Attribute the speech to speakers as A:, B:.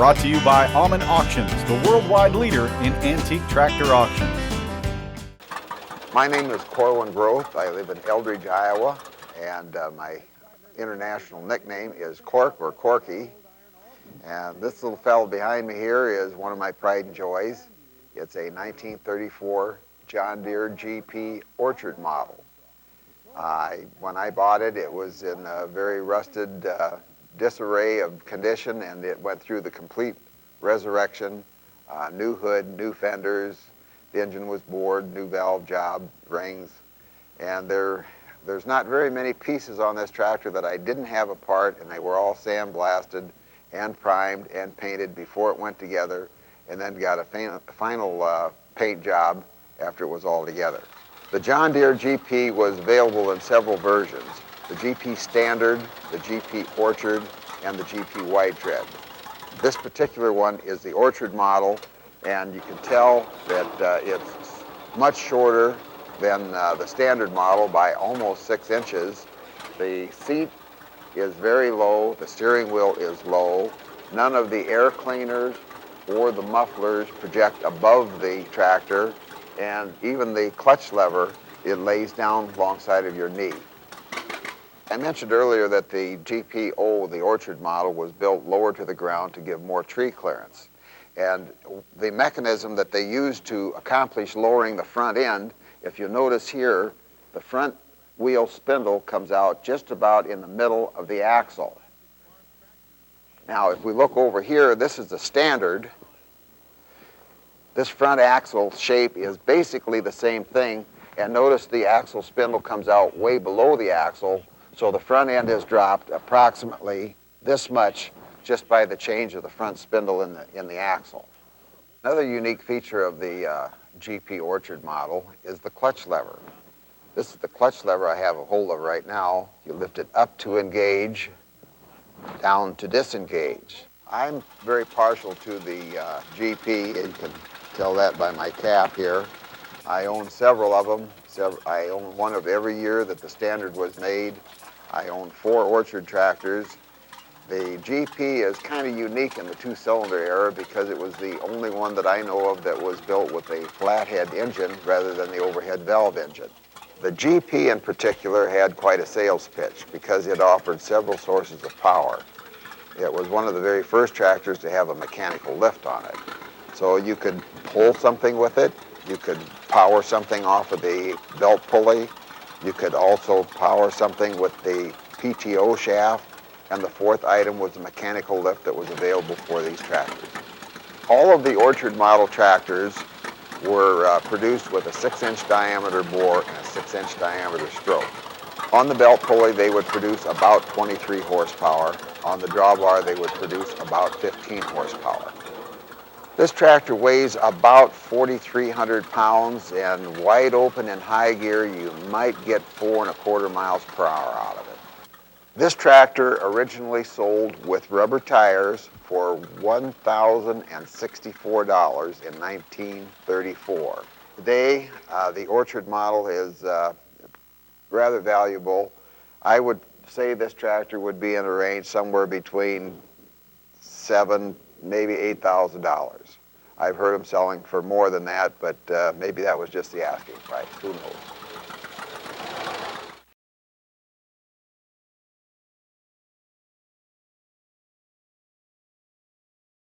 A: Brought to you by Alman Auctions, the worldwide leader in antique tractor auctions.
B: My name is Corwin Groth. I live in Eldridge, Iowa, and my international nickname is Cork or Corky. And this little fellow behind me here is one of my pride and joys. It's a 1934 John Deere GP orchard model. When I bought it, it was in a very rusted disarray of condition, and it went through the complete resurrection. New hood, new fenders, the engine was bored, new valve job, rings, and there's not very many pieces on this tractor that I didn't have apart, and they were all sandblasted and primed and painted before it went together, and then got a final paint job after it was all together. The John Deere GP was available in several versions: the GP Standard, the GP Orchard, and the GP Wide Tread. This particular one is the Orchard model, and you can tell that it's much shorter than the Standard model by almost 6 inches. The seat is very low, the steering wheel is low, none of the air cleaners or the mufflers project above the tractor, and even the clutch lever, it lays down alongside of your knee. I mentioned earlier that the GPO, the Orchard model, was built lower to the ground to give more tree clearance. And the mechanism that they used to accomplish lowering the front end, if you notice here, the front wheel spindle comes out just about in the middle of the axle. Now, if we look over here, this is the Standard. This front axle shape is basically the same thing, and notice the axle spindle comes out way below the axle, so the front end has dropped approximately this much just by the change of the front spindle in the axle. Another unique feature of the GP Orchard model is the clutch lever. This is the clutch lever I have a hold of right now. You lift it up to engage, down to disengage. I'm very partial to the GP, and you can tell that by my cap here. I own several of them. I own one of every year that the Standard was made. I own 4 Orchard tractors. The GP is kind of unique in the 2-cylinder era because it was the only one that I know of that was built with a flathead engine rather than the overhead valve engine. The GP in particular had quite a sales pitch because it offered several sources of power. It was one of the very first tractors to have a mechanical lift on it. So you could pull something with it, you could power something off of the belt pulley, you could also power something with the PTO shaft, and the 4th item was the mechanical lift that was available for these tractors. All of the Orchard model tractors were produced with a 6-inch diameter bore and a 6-inch diameter stroke. On the belt pulley, they would produce about 23 horsepower. On the drawbar, they would produce about 15 horsepower. This tractor weighs about 4,300 pounds, and wide open in high gear, you might get 4.25 miles per hour out of it. This tractor originally sold with rubber tires for $1,064 in 1934. Today, the Orchard model is rather valuable. I would say this tractor would be in a range somewhere between $7,000, maybe $8,000. I've heard them selling for more than that, but maybe that was just the asking price. Who knows?